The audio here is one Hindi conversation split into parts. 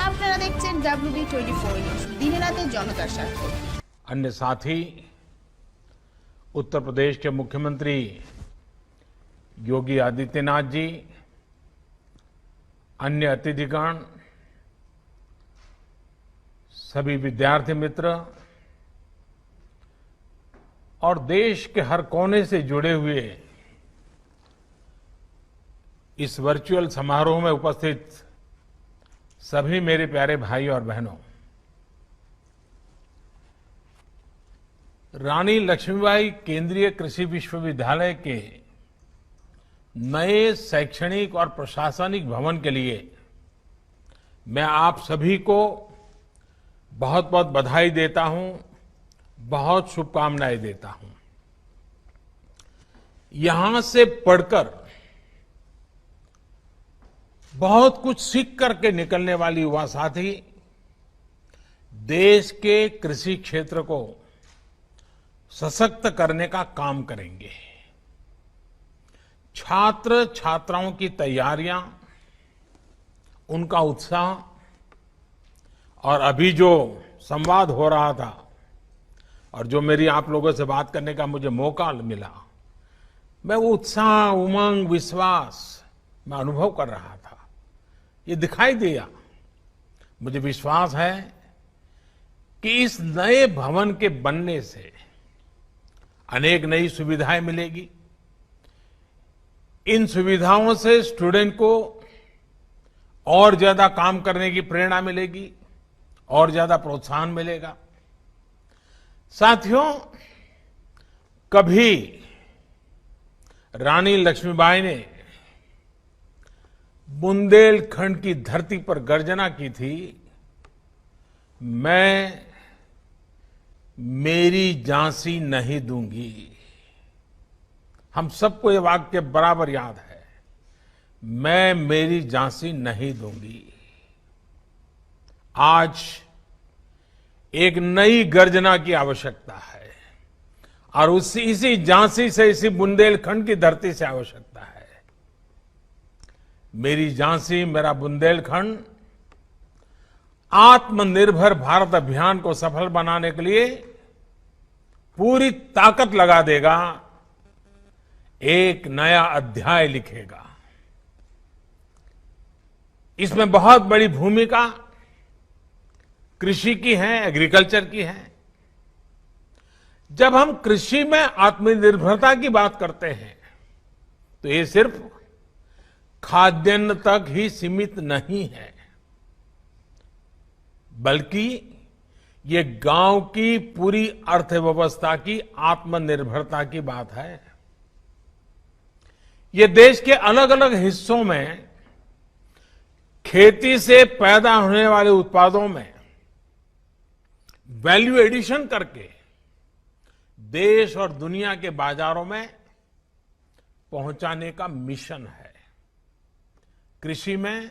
আপনারা দেখছেন WD24 নিউজ, দিনে রাতে জনতার স্বার্থে। अन्य साथी उत्तर प्रदेश के मुख्यमंत्री योगी आदित्यनाथ जी, अन्य अतिथिगण, सभी विद्यार्थी मित्र और देश के हर कोने से जुड़े हुए इस वर्चुअल समारोह में उपस्थित सभी मेरे प्यारे भाई और बहनों, रानी लक्ष्मीबाई केंद्रीय कृषि विश्वविद्यालय के नए शैक्षणिक और प्रशासनिक भवन के लिए मैं आप सभी को बहुत बहुत बधाई देता हूं, बहुत शुभकामनाएं देता हूं। यहां से पढ़कर बहुत कुछ सीख करके निकलने वाली युवा साथी देश के कृषि क्षेत्र को सशक्त करने का काम करेंगे। छात्र छात्राओं की तैयारियां, उनका उत्साह और अभी जो संवाद हो रहा था और जो मेरी आप लोगों से बात करने का मुझे मौका मिला, मैं वो उत्साह, उमंग, विश्वास मैं अनुभव कर रहा था। ये दिखाई दिया। मुझे विश्वास है कि इस नए भवन के बनने से अनेक नई सुविधाएं मिलेगी। इन सुविधाओं से स्टूडेंट को और ज्यादा काम करने की प्रेरणा मिलेगी और ज्यादा प्रोत्साहन मिलेगा। साथियों, कभी रानी लक्ष्मीबाई ने बुंदेलखंड की धरती पर गर्जना की थी, मैं मेरी झांसी नहीं दूंगी। हम सबको ये वाक्य बराबर याद है। मैं मेरी झांसी नहीं दूंगी। आज एक नई गर्जना की आवश्यकता है और इसी झांसी से, इसी बुंदेलखंड की धरती से आवश्यकता है। मेरी झांसी, मेरा बुंदेलखंड आत्मनिर्भर भारत अभियान को सफल बनाने के लिए पूरी ताकत लगा देगा, एक नया अध्याय लिखेगा। इसमें बहुत बड़ी भूमिका कृषि की है, एग्रीकल्चर की है। जब हम कृषि में आत्मनिर्भरता की बात करते हैं तो ये सिर्फ खाद्यान्न तक ही सीमित नहीं है, बल्कि ये गांव की पूरी अर्थव्यवस्था की आत्मनिर्भरता की बात है। ये देश के अलग अलग हिस्सों में खेती से पैदा होने वाले उत्पादों में वैल्यू एडिशन करके देश और दुनिया के बाजारों में पहुंचाने का मिशन है। कृषि में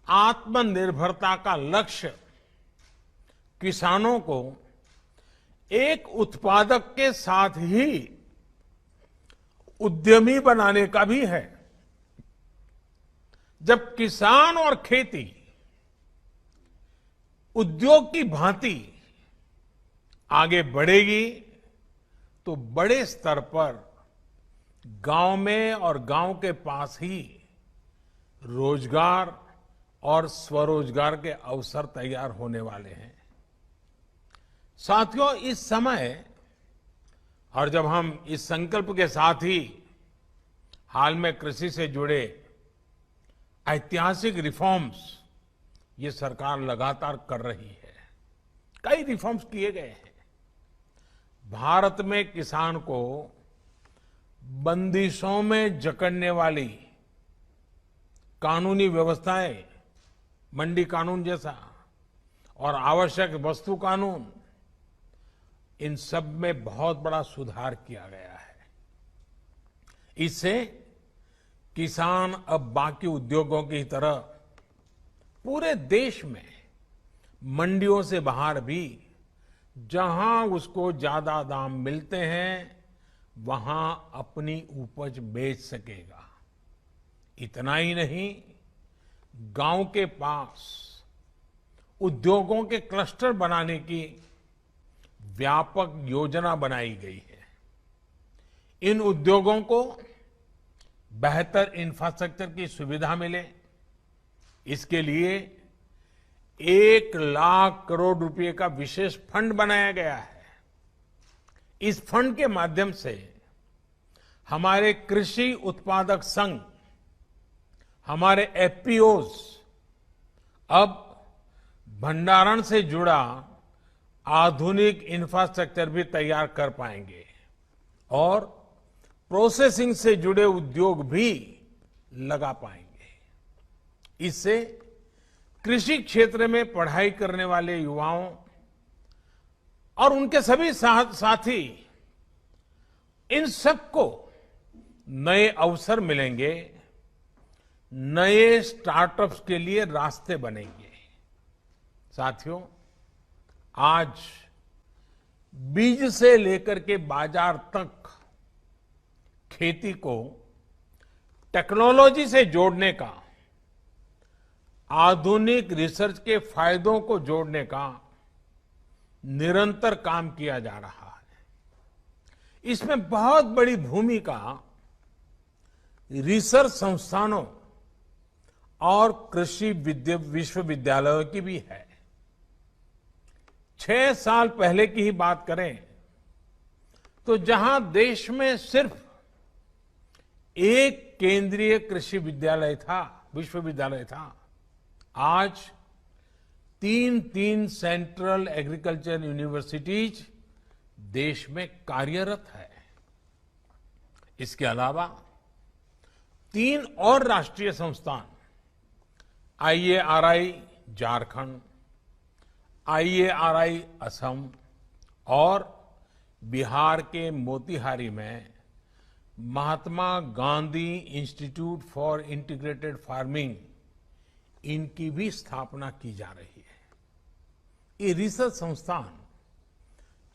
आत्मनिर्भरता का लक्ष्य किसानों को एक उत्पादक के साथ ही उद्यमी बनाने का भी है। जब किसान और खेती उद्योग की भांति आगे बढ़ेगी तो बड़े स्तर पर गांव में और गांव के पास ही रोजगार और स्वरोजगार के अवसर तैयार होने वाले हैं। साथियों, इस समय और जब हम इस संकल्प के साथ ही हाल में कृषि से जुड़े ऐतिहासिक रिफॉर्म्स ये सरकार लगातार कर रही है। कई रिफॉर्म्स किए गए हैं। भारत में किसान को बंदिशों में जकड़ने वाली कानूनी व्यवस्थाएं, मंडी कानून जैसा और आवश्यक वस्तु कानून, इन सब में बहुत बड़ा सुधार किया गया है। इससे किसान अब बाकी उद्योगों की तरह पूरे देश में मंडियों से बाहर भी जहां उसको ज्यादा दाम मिलते हैं वहां अपनी उपज बेच सकेगा। इतना ही नहीं, गांव के पास उद्योगों के क्लस्टर बनाने की व्यापक योजना बनाई गई है। इन उद्योगों को बेहतर इंफ्रास्ट्रक्चर की सुविधा मिले, इसके लिए 1,00,000 करोड़ रुपए का विशेष फंड बनाया गया है। इस फंड के माध्यम से हमारे कृषि उत्पादक संघ, हमारे एफपीओज अब भंडारण से जुड़ा आधुनिक इंफ्रास्ट्रक्चर भी तैयार कर पाएंगे और प्रोसेसिंग से जुड़े उद्योग भी लगा पाएंगे। इससे कृषि क्षेत्र में पढ़ाई करने वाले युवाओं और उनके सभी साथी, इन सबको नए अवसर मिलेंगे, नए स्टार्टअप्स के लिए रास्ते बनेंगे। साथियों, आज बीज से लेकर के बाजार तक खेती को टेक्नोलॉजी से जोड़ने का, आधुनिक रिसर्च के फायदों को जोड़ने का निरंतर काम किया जा रहा है। इसमें बहुत बड़ी भूमिका रिसर्च संस्थानों और कृषि विश्वविद्यालयों की भी है। 6 साल पहले की ही बात करें तो जहां देश में सिर्फ एक केंद्रीय कृषि विश्वविद्यालय था, आज 3 सेंट्रल एग्रीकल्चर यूनिवर्सिटीज देश में कार्यरत है। इसके अलावा 3 और राष्ट्रीय संस्थान, IARI झारखंड, IARI असम और बिहार के मोतिहारी में Mahatma Gandhi institute for integrated farming, इनकी भी स्थापना की जा रही है। ये रिसर्च संस्थान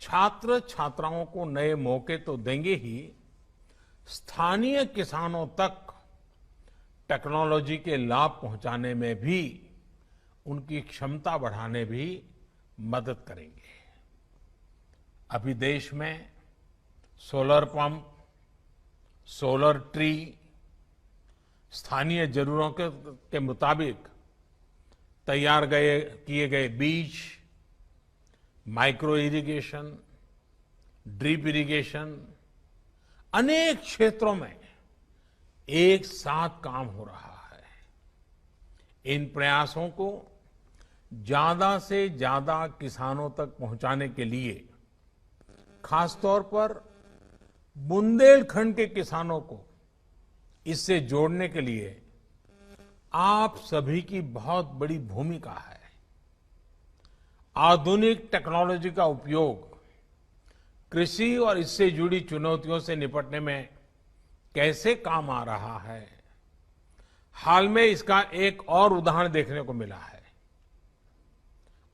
छात्र छात्राओं को नए मौके तो देंगे ही, स्थानीय किसानों तक टेक्नोलॉजी के लाभ पहुंचाने में भी, उनकी क्षमता बढ़ाने भी मदद करेंगे। अभी देश में सोलर पंप, सोलर ट्री, स्थानीय जरूरतों के मुताबिक तैयार किए गए बीज, माइक्रो इरिगेशन, ड्रिप इरिगेशन, अनेक क्षेत्रों में एक साथ काम हो रहा है। इन प्रयासों को ज्यादा से ज्यादा किसानों तक पहुंचाने के लिए, खासतौर पर बुंदेलखंड के किसानों को इससे जोड़ने के लिए आप सभी की बहुत बड़ी भूमिका है। आधुनिक टेक्नोलॉजी का उपयोग कृषि और इससे जुड़ी चुनौतियों से निपटने में कैसे काम आ रहा है, हाल में इसका एक और उदाहरण देखने को मिला है।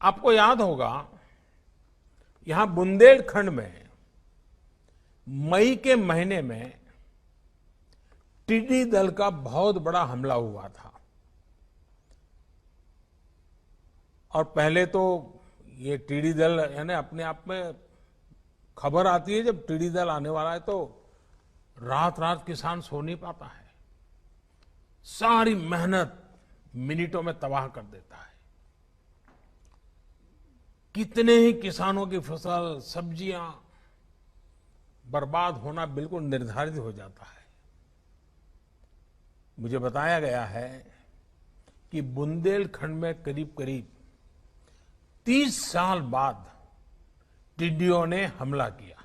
आपको याद होगा, यहां बुंदेलखंड में मई के महीने में टिड्डी दल का बहुत बड़ा हमला हुआ था और पहले तो ये टिड्डी दल यानी अपने आप में खबर आती है जब टिड्डी दल आने वाला है तो रात रात किसान सो नहीं पाता है, सारी मेहनत मिनटों में तबाह कर देता है। कितने ही किसानों की फसल, सब्जियां बर्बाद होना बिल्कुल निर्धारित हो जाता है। मुझे बताया गया है कि बुंदेलखंड में करीब करीब 30 साल बाद टिड्डियों ने हमला किया,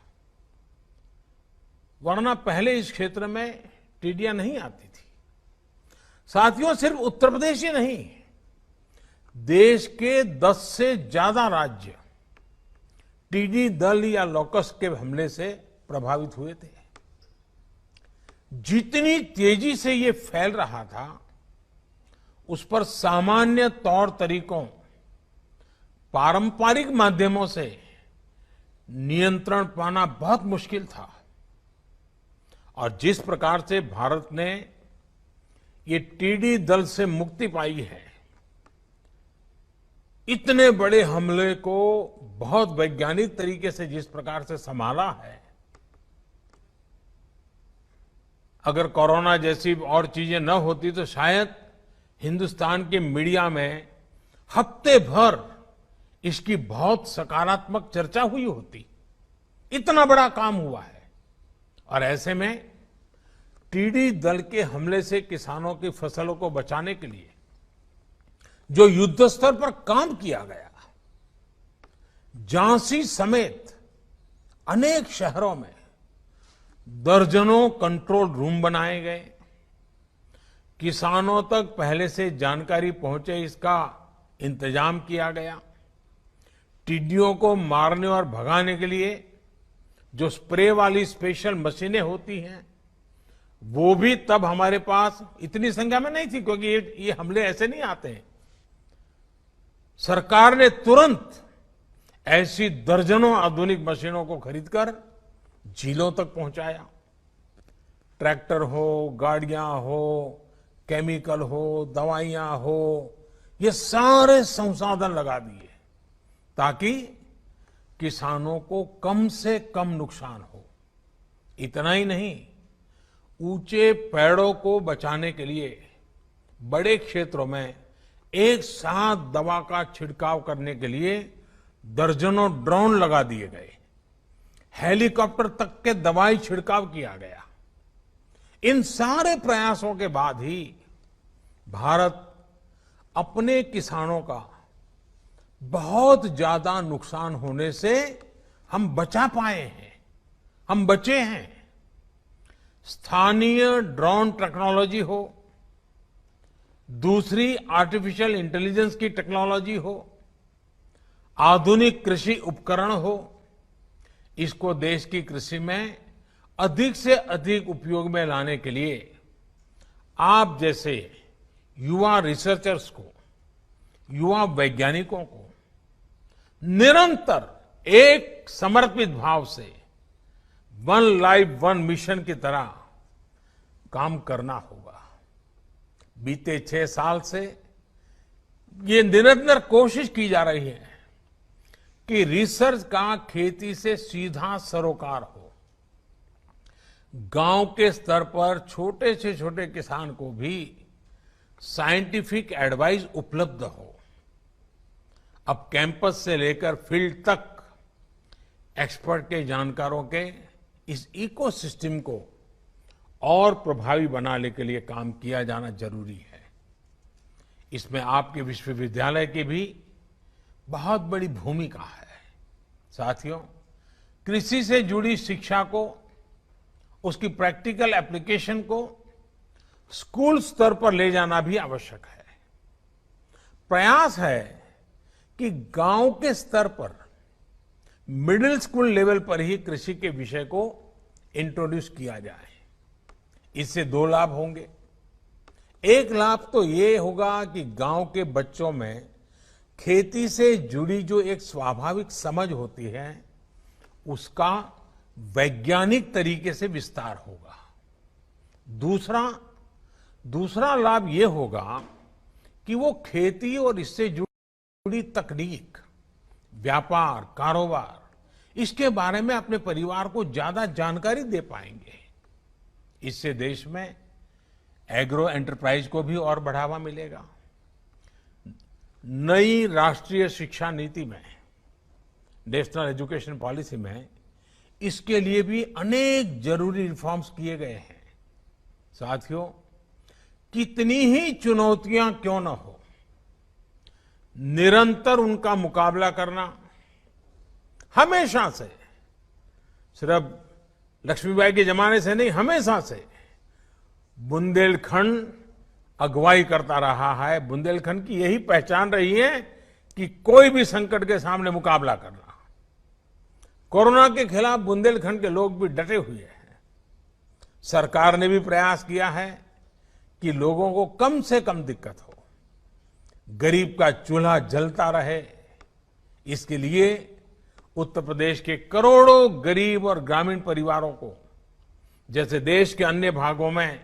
वरना पहले इस क्षेत्र में टिड्डियां नहीं आती थी। साथियों, सिर्फ उत्तर प्रदेश ही नहीं, देश के 10 से ज्यादा राज्य टिड्डी दल या लोकस्ट के हमले से प्रभावित हुए थे। जितनी तेजी से ये फैल रहा था, उस पर सामान्य तौर तरीकों, पारंपरिक माध्यमों से नियंत्रण पाना बहुत मुश्किल था। और जिस प्रकार से भारत ने ये टिड्डी दल से मुक्ति पाई है, इतने बड़े हमले को बहुत वैज्ञानिक तरीके से जिस प्रकार से संभाला है, अगर कोरोना जैसी और चीजें न होती तो शायद हिंदुस्तान के मीडिया में हफ्ते भर इसकी बहुत सकारात्मक चर्चा हुई होती। इतना बड़ा काम हुआ है। और ऐसे में टिड्डी दल के हमले से किसानों की फसलों को बचाने के लिए जो युद्ध स्तर पर काम किया गया, झांसी समेत अनेक शहरों में दर्जनों कंट्रोल रूम बनाए गए, किसानों तक पहले से जानकारी पहुंचे इसका इंतजाम किया गया, टिड्डियों को मारने और भगाने के लिए जो स्प्रे वाली स्पेशल मशीनें होती हैं, वो भी तब हमारे पास इतनी संख्या में नहीं थी, क्योंकि ये हमले ऐसे नहीं आते हैं। सरकार ने तुरंत ऐसी दर्जनों आधुनिक मशीनों को खरीदकर जिलों तक पहुंचाया। ट्रैक्टर हो, गाड़ियां हो, केमिकल हो, दवाइयां हो, ये सारे संसाधन लगा दिए ताकि किसानों को कम से कम नुकसान हो। इतना ही नहीं, ऊंचे पेड़ों को बचाने के लिए बड़े क्षेत्रों में एक साथ दवा का छिड़काव करने के लिए दर्जनों ड्रोन लगा दिए गए, हेलीकॉप्टर तक के दवाई छिड़काव किया गया। इन सारे प्रयासों के बाद ही भारत अपने किसानों का बहुत ज्यादा नुकसान होने से हम बचा पाए हैं, हम बचे हैं। स्थानीय ड्रोन टेक्नोलॉजी हो, दूसरी आर्टिफिशियल इंटेलिजेंस की टेक्नोलॉजी हो, आधुनिक कृषि उपकरण हो, इसको देश की कृषि में अधिक से अधिक उपयोग में लाने के लिए आप जैसे युवा रिसर्चर्स को, युवा वैज्ञानिकों को निरंतर एक समर्पित भाव से वन लाइफ वन मिशन की तरह काम करना होगा। बीते 6 साल से ये निरंतर कोशिश की जा रही है कि रिसर्च का खेती से सीधा सरोकार हो, गांव के स्तर पर छोटे से छोटे किसान को भी साइंटिफिक एडवाइस उपलब्ध हो। अब कैंपस से लेकर फील्ड तक एक्सपर्ट के जानकारों के इस इकोसिस्टम को और प्रभावी बनाने के लिए काम किया जाना जरूरी है। इसमें आपके विश्वविद्यालय की भी बहुत बड़ी भूमिका है। साथियों, कृषि से जुड़ी शिक्षा को, उसकी प्रैक्टिकल एप्लीकेशन को स्कूल स्तर पर ले जाना भी आवश्यक है। प्रयास है कि गांव के स्तर पर मिडिल स्कूल लेवल पर ही कृषि के विषय को इंट्रोड्यूस किया जाए। इससे 2 लाभ होंगे। एक लाभ तो ये होगा कि गांव के बच्चों में खेती से जुड़ी जो एक स्वाभाविक समझ होती है, उसका वैज्ञानिक तरीके से विस्तार होगा। दूसरा लाभ ये होगा कि वो खेती और इससे जुड़ी तकनीक, व्यापार, कारोबार, इसके बारे में अपने परिवार को ज्यादा जानकारी दे पाएंगे। इससे देश में एग्रो एंटरप्राइज को भी और बढ़ावा मिलेगा। नई राष्ट्रीय शिक्षा नीति में, नेशनल एजुकेशन पॉलिसी में, इसके लिए भी अनेक जरूरी रिफॉर्म्स किए गए हैं। साथियों, कितनी ही चुनौतियां क्यों न हो, निरंतर उनका मुकाबला करना हमेशा से, सिर्फ लक्ष्मीबाई के जमाने से नहीं, हमेशा से बुंदेलखंड अगुवाई करता रहा है। बुंदेलखंड की यही पहचान रही है कि कोई भी संकट के सामने मुकाबला करना। कोरोना के खिलाफ बुंदेलखंड के लोग भी डटे हुए हैं। सरकार ने भी प्रयास किया है कि लोगों को कम से कम दिक्कत हो, गरीब का चूल्हा जलता रहे। इसके लिए उत्तर प्रदेश के करोड़ों गरीब और ग्रामीण परिवारों को जैसे देश के अन्य भागों में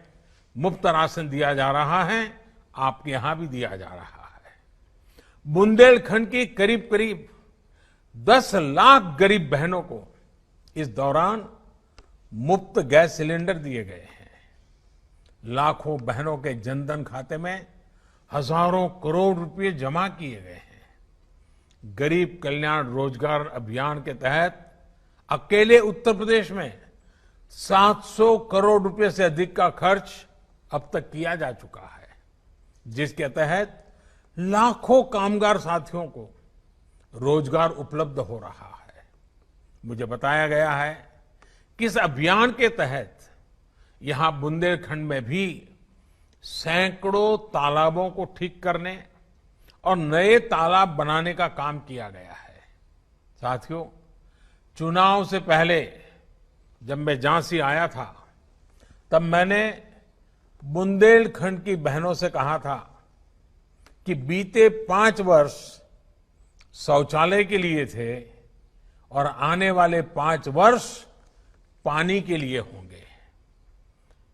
मुफ्त राशन दिया जा रहा है, आपके यहां भी दिया जा रहा है। बुंदेलखंड की करीब करीब 10 लाख गरीब बहनों को इस दौरान मुफ्त गैस सिलेंडर दिए गए हैं। लाखों बहनों के जनधन खाते में हजारों करोड़ रुपए जमा किए गए हैं। गरीब कल्याण रोजगार अभियान के तहत अकेले उत्तर प्रदेश में 700 करोड़ रुपए से अधिक का खर्च अब तक किया जा चुका है, जिसके तहत लाखों कामगार साथियों को रोजगार उपलब्ध हो रहा है। मुझे बताया गया है कि इस अभियान के तहत यहां बुंदेलखंड में भी सैकड़ों तालाबों को ठीक करने और नए तालाब बनाने का काम किया गया है। साथियों, चुनाव से पहले जब मैं झांसी आया था, तब मैंने बुंदेलखंड की बहनों से कहा था कि बीते 5 वर्ष शौचालय के लिए थे और आने वाले 5 वर्ष पानी के लिए होंगे।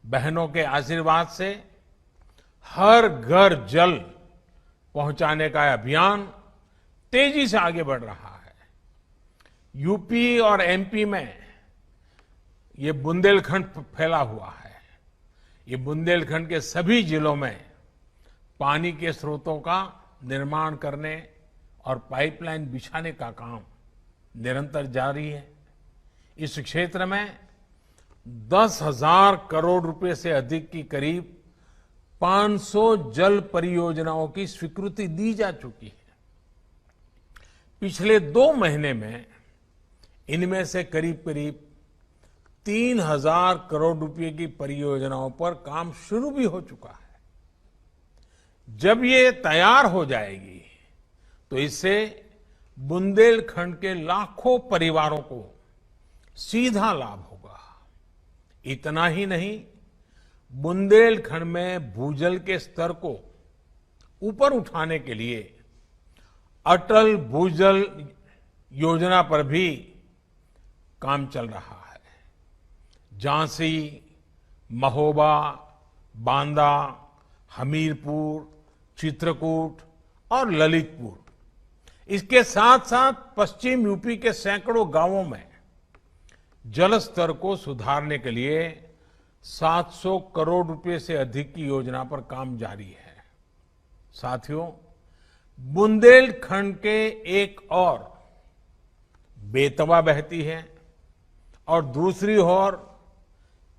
बहनों के आशीर्वाद से हर घर जल पहुंचाने का अभियान तेजी से आगे बढ़ रहा है। यूपी और एमपी में ये बुंदेलखंड फैला हुआ है। ये बुंदेलखंड के सभी जिलों में पानी के स्रोतों का निर्माण करने और पाइपलाइन बिछाने का काम निरंतर जारी है। इस क्षेत्र में 10,000 करोड़ रुपए से अधिक की करीब 500 जल परियोजनाओं की स्वीकृति दी जा चुकी है। पिछले 2 महीने में इनमें से करीब करीब 3,000 करोड़ रुपए की परियोजनाओं पर काम शुरू भी हो चुका है। जब ये तैयार हो जाएगी तो इससे बुंदेलखंड के लाखों परिवारों को सीधा लाभ होगा। इतना ही नहीं, बुंदेलखंड में भूजल के स्तर को ऊपर उठाने के लिए अटल भूजल योजना पर भी काम चल रहा है। झांसी, महोबा, बांदा, हमीरपुर, चित्रकूट और ललितपुर, इसके साथ साथ पश्चिम यूपी के सैकड़ों गांवों में जल स्तर को सुधारने के लिए 700 करोड़ रुपए से अधिक की योजना पर काम जारी है। साथियों, बुंदेलखंड के एक और बेतवा बहती है और दूसरी ओर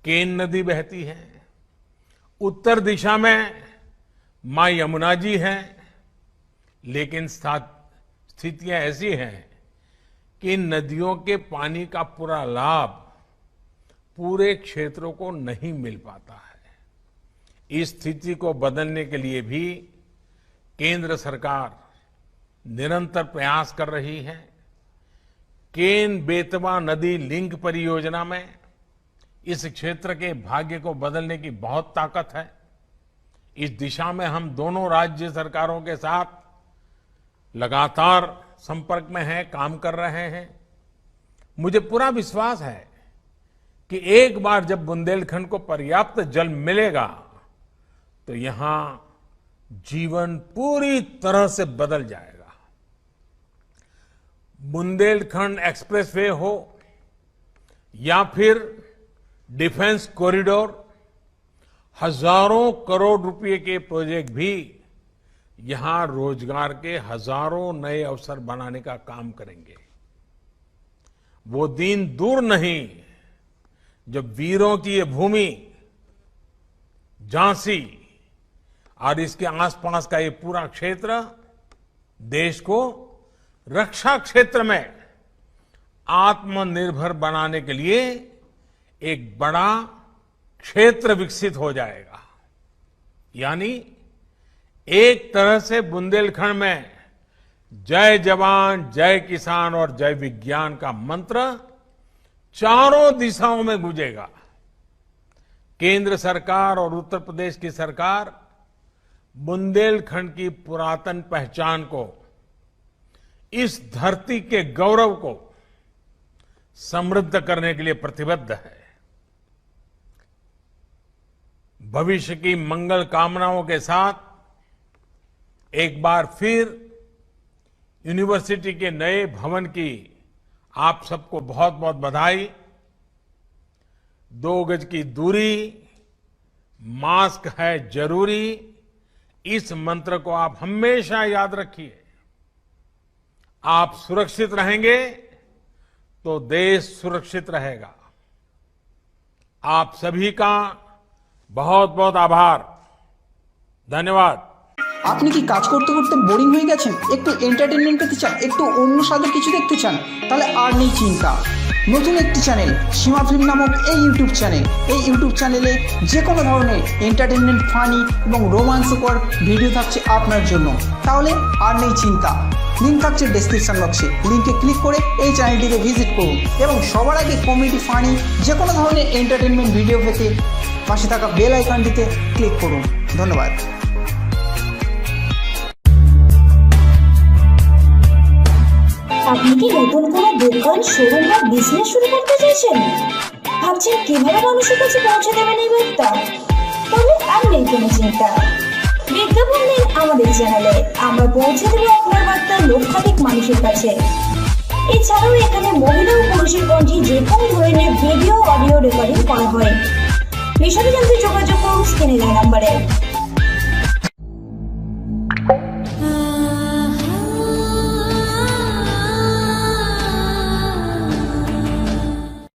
केन नदी बहती है। उत्तर दिशा में मां यमुना जी हैं, लेकिन स्थितियां ऐसी हैं कि इन नदियों के पानी का पूरा लाभ पूरे क्षेत्रों को नहीं मिल पाता है। इस स्थिति को बदलने के लिए भी केंद्र सरकार निरंतर प्रयास कर रही है। केन बेतवा नदी लिंक परियोजना में इस क्षेत्र के भाग्य को बदलने की बहुत ताकत है। इस दिशा में हम दोनों राज्य सरकारों के साथ लगातार संपर्क में हैं, काम कर रहे हैं। मुझे पूरा विश्वास है कि एक बार जब बुंदेलखंड को पर्याप्त जल मिलेगा तो यहां जीवन पूरी तरह से बदल जाएगा। बुंदेलखंड एक्सप्रेसवे हो या फिर डिफेंस कॉरिडोर, हजारों करोड़ रुपए के प्रोजेक्ट भी यहां रोजगार के हजारों नए अवसर बनाने का काम करेंगे। वो दिन दूर नहीं जब वीरों की ये भूमि झांसी और इसके आसपास का ये पूरा क्षेत्र देश को रक्षा क्षेत्र में आत्मनिर्भर बनाने के लिए एक बड़ा क्षेत्र विकसित हो जाएगा। यानी एक तरह से बुंदेलखंड में जय जवान, जय किसान और जय विज्ञान का मंत्र चारों दिशाओं में गूंजेगा। केंद्र सरकार और उत्तर प्रदेश की सरकार बुंदेलखंड की पुरातन पहचान को, इस धरती के गौरव को समृद्ध करने के लिए प्रतिबद्ध है। भविष्य की मंगल कामनाओं के साथ एक बार फिर यूनिवर्सिटी के नए भवन की आप सबको बहुत बहुत बधाई। 2 गज की दूरी, मास्क है जरूरी, इस मंत्र को आप हमेशा याद रखिए। आप सुरक्षित रहेंगे तो देश सुरक्षित रहेगा। आप सभी का बहुत बहुत आभार, धन्यवाद। আপনি কি কাজ করতে করতে বোরিং হয়ে গেছেন, একটু এন্টারটেইনমেন্ট পেতে চান, একটু অন্য স্বাদের কিছু দেখতে চান, তাহলে আর নেই চিন্তা। নতুন একটি চ্যানেল সীমা ফিল্ম নামক এই ইউটিউব চ্যানেলে যে কোনো ধরনের এন্টারটেইনমেন্ট, ফানি এবং রোমাঞ্চকর ভিডিও থাকছে আপনার জন্য। তাহলে আর নেই চিন্তা। লিঙ্ক থাকছে ডেসক্রিপশন বক্সে, লিঙ্কে ক্লিক করে এই চ্যানেলটিতে ভিজিট করুন এবং সবার আগে কমেডি, ফানি যে কোনো ধরনের এন্টারটেইনমেন্ট ভিডিও পেতে পাশে থাকা বেল আইকনটিতে ক্লিক করুন। ধন্যবাদ। আপনি কি নতুন কোনো দোকান, শোরুম বা বিজনেস শুরু করতে চাইছেন? ভাবছেন কিভাবে মানুষের কাছে পৌঁছে দেবেন এই বার্তা? তাহলে আর নেই কোনো চিন্তা। বিজ্ঞাপন দিন আমাদের চ্যানেলে, আমরা পৌঁছে দেবো আপনার বার্তা লক্ষাধিক মানুষের কাছে। এছাড়াও এখানে মহিলা ও পুরুষের কণ্ঠে যে কোনো ধরনের ভিডিও, অডিও রেকর্ডিং করা হয়। বিশদে জানতে যোগাযোগ করুন স্ক্রিনে দেওয়া নাম্বারে।